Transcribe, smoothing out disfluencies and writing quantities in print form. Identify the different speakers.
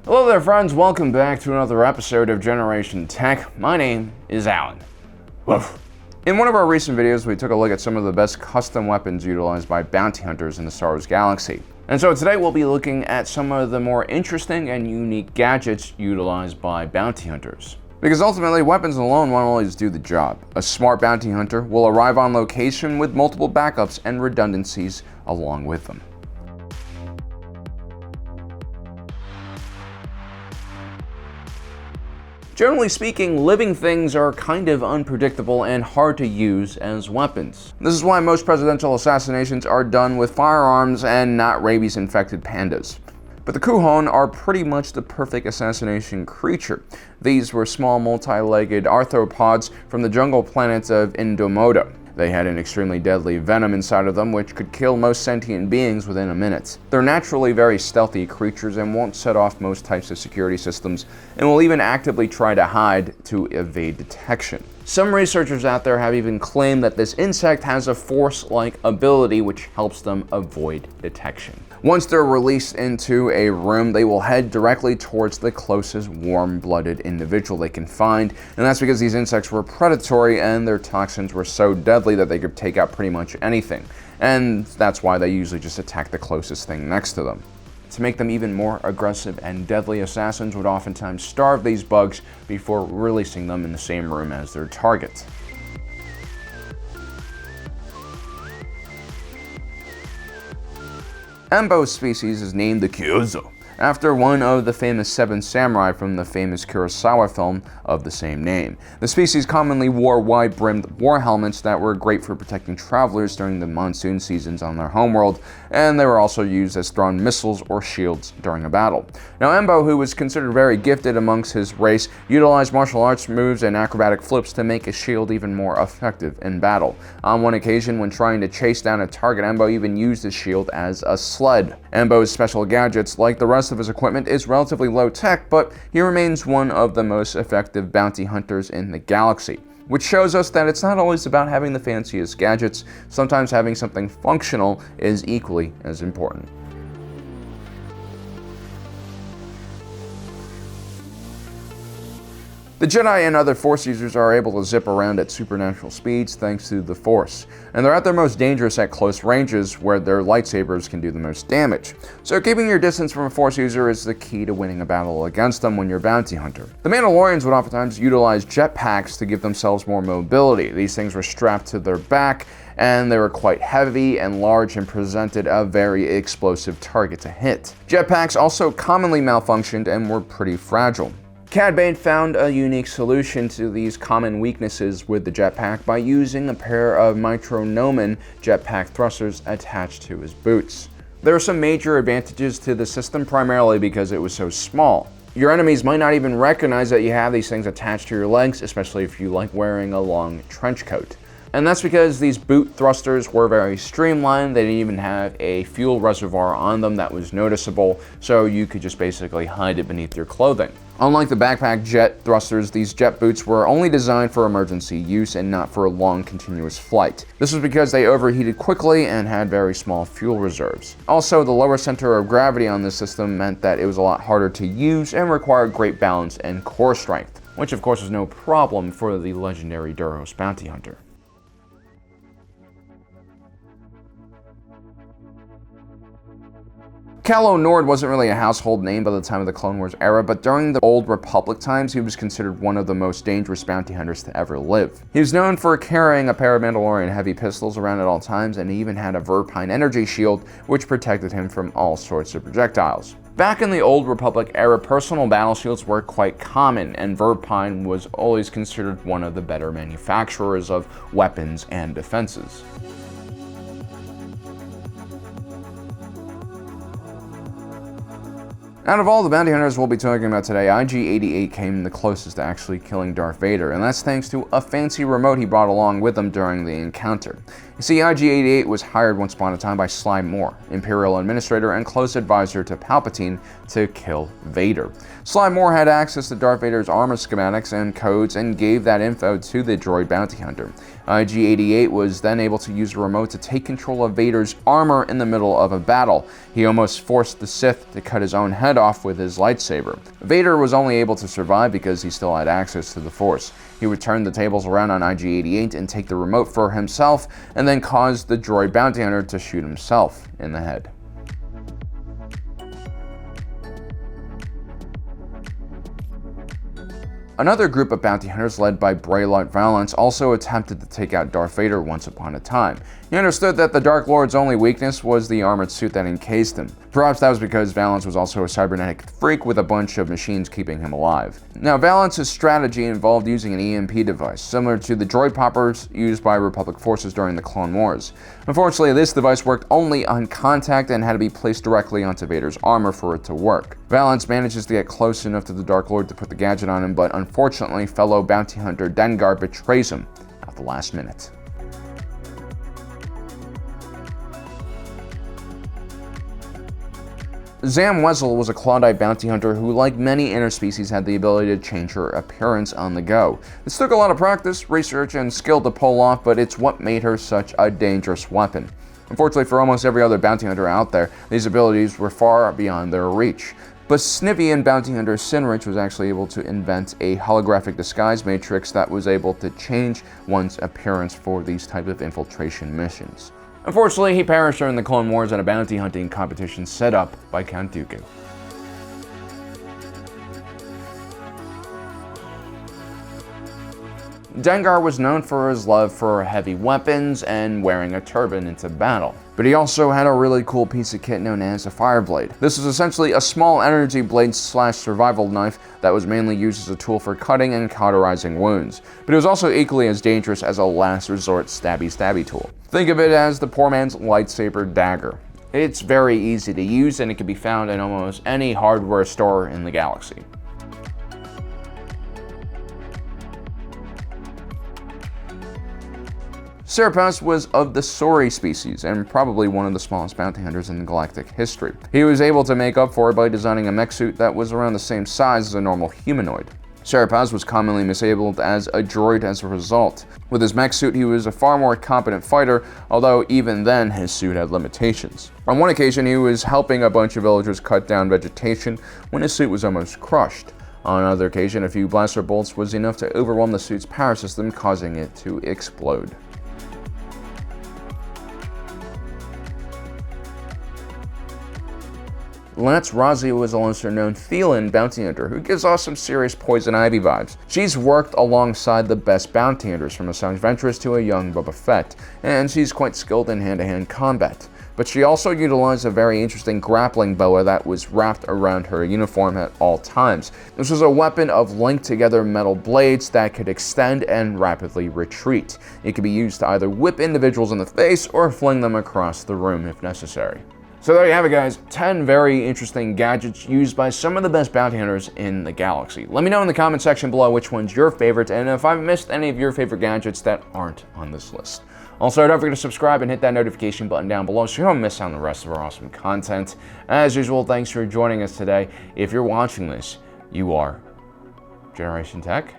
Speaker 1: Hello there friends, welcome back to another episode of Generation Tech. My name is Alan. Woof. In one of our recent videos, we took a look at some of the best custom weapons utilized by bounty hunters in the Star Wars galaxy. And so today we'll be looking at some of the more interesting and unique gadgets utilized by bounty hunters. Because ultimately, weapons alone won't always do the job. A smart bounty hunter will arrive on location with multiple backups and redundancies along with them. Generally speaking, living things are kind of unpredictable and hard to use as weapons. This is why most presidential assassinations are done with firearms and not rabies-infected pandas. But the Kuhon are pretty much the perfect assassination creature. These were small multi-legged arthropods from the jungle planet of Indomoda. They had an extremely deadly venom inside of them which could kill most sentient beings within a minute. They're naturally very stealthy creatures and won't set off most types of security systems, and will even actively try to hide to evade detection. Some researchers out there have even claimed that this insect has a force-like ability which helps them avoid detection. Once they're released into a room, they will head directly towards the closest warm-blooded individual they can find, and that's because these insects were predatory and their toxins were so deadly that they could take out pretty much anything. And that's why they usually just attack the closest thing next to them. To make them even more aggressive and deadly, assassins would oftentimes starve these bugs before releasing them in the same room as their target. Embo's species is named the Kyozo, after one of the famous Seven Samurai from the famous Kurosawa film of the same name. The species commonly wore wide-brimmed war helmets that were great for protecting travelers during the monsoon seasons on their homeworld, and they were also used as thrown missiles or shields during a battle. Now Embo, who was considered very gifted amongst his race, utilized martial arts moves and acrobatic flips to make his shield even more effective in battle. On one occasion, when trying to chase down a target, Embo even used his shield as a sled. Embo's special gadgets, like the rest of his equipment, is relatively low tech, but he remains one of the most effective bounty hunters in the galaxy. Which shows us that it's not always about having the fanciest gadgets. Sometimes having something functional is equally as important. The Jedi and other Force users are able to zip around at supernatural speeds thanks to the Force, and they're at their most dangerous at close ranges where their lightsabers can do the most damage. So keeping your distance from a Force user is the key to winning a battle against them when you're a bounty hunter. The Mandalorians would oftentimes utilize jetpacks to give themselves more mobility. These things were strapped to their back, and they were quite heavy and large and presented a very explosive target to hit. Jetpacks also commonly malfunctioned and were pretty fragile. Cad Bane found a unique solution to these common weaknesses with the jetpack by using a pair of Mitronomen jetpack thrusters attached to his boots. There are some major advantages to the system, primarily because it was so small. Your enemies might not even recognize that you have these things attached to your legs, especially if you like wearing a long trench coat. And that's because these boot thrusters were very streamlined. They didn't even have a fuel reservoir on them that was noticeable, so you could just basically hide it beneath your clothing. Unlike the backpack jet thrusters, these jet boots were only designed for emergency use and not for a long continuous flight. This was because they overheated quickly and had very small fuel reserves. Also, the lower center of gravity on this system meant that it was a lot harder to use and required great balance and core strength, which of course was no problem for the legendary Duros bounty hunter. Calo Nord wasn't really a household name by the time of the Clone Wars era, but during the Old Republic times, he was considered one of the most dangerous bounty hunters to ever live. He was known for carrying a pair of Mandalorian heavy pistols around at all times, and he even had a Verpine energy shield, which protected him from all sorts of projectiles. Back in the Old Republic era, personal battle shields were quite common, and Verpine was always considered one of the better manufacturers of weapons and defenses. Out of all the bounty hunters we'll be talking about today, IG-88 came the closest to actually killing Darth Vader, and that's thanks to a fancy remote he brought along with him during the encounter. You see, IG-88 was hired once upon a time by Sly Moore, Imperial Administrator and close advisor to Palpatine, to kill Vader. Sly Moore had access to Darth Vader's armor schematics and codes and gave that info to the droid bounty hunter. IG-88 was then able to use a remote to take control of Vader's armor in the middle of a battle. He almost forced the Sith to cut his own head off with his lightsaber. Vader was only able to survive because he still had access to the Force. He would turn the tables around on IG-88 and take the remote for himself, and then cause the droid bounty hunter to shoot himself in the head. Another group of bounty hunters led by Braylon Valance also attempted to take out Darth Vader once upon a time. He understood that the Dark Lord's only weakness was the armored suit that encased him. Perhaps that was because Valance was also a cybernetic freak with a bunch of machines keeping him alive. Now, Valance's strategy involved using an EMP device, similar to the droid poppers used by Republic forces during the Clone Wars. Unfortunately, this device worked only on contact and had to be placed directly onto Vader's armor for it to work. Valance manages to get close enough to the Dark Lord to put the gadget on him, but unfortunately, fellow bounty hunter Dengar betrays him at the last minute. Zam Wesell was a Clawdite bounty hunter who, like many interspecies, had the ability to change her appearance on the go. This took a lot of practice, research, and skill to pull off, but it's what made her such a dangerous weapon. Unfortunately for almost every other bounty hunter out there, these abilities were far beyond their reach. But Snivian bounty hunter Sinrich was actually able to invent a holographic disguise matrix that was able to change one's appearance for these type of infiltration missions. Unfortunately, he perished during the Clone Wars at a bounty hunting competition set up by Count Dooku. Dengar was known for his love for heavy weapons and wearing a turban into battle. But he also had a really cool piece of kit known as a Fireblade. This was essentially a small energy blade / survival knife that was mainly used as a tool for cutting and cauterizing wounds. But it was also equally as dangerous as a last resort stabby tool. Think of it as the poor man's lightsaber dagger. It's very easy to use and it can be found in almost any hardware store in the galaxy. Seripas was of the Sauri species, and probably one of the smallest bounty hunters in galactic history. He was able to make up for it by designing a mech suit that was around the same size as a normal humanoid. Seripas was commonly misabled as a droid as a result. With his mech suit, he was a far more competent fighter, although even then his suit had limitations. On one occasion, he was helping a bunch of villagers cut down vegetation when his suit was almost crushed. On another occasion, a few blaster bolts was enough to overwhelm the suit's power system, causing it to explode. Lance Razia was a lesser-known feline bounty hunter who gives off some serious Poison Ivy vibes. She's worked alongside the best bounty hunters, from a Asajj Ventress to a young Boba Fett, and she's quite skilled in hand-to-hand combat. But she also utilized a very interesting grappling boa that was wrapped around her uniform at all times. This was a weapon of linked-together metal blades that could extend and rapidly retreat. It could be used to either whip individuals in the face or fling them across the room if necessary. So there you have it, guys. 10 very interesting gadgets used by some of the best bounty hunters in the galaxy. Let me know in the comment section below which one's your favorite, and if I've missed any of your favorite gadgets that aren't on this list. Also, don't forget to subscribe and hit that notification button down below so you don't miss out on the rest of our awesome content. As usual, thanks for joining us today. If you're watching this, you are Generation Tech.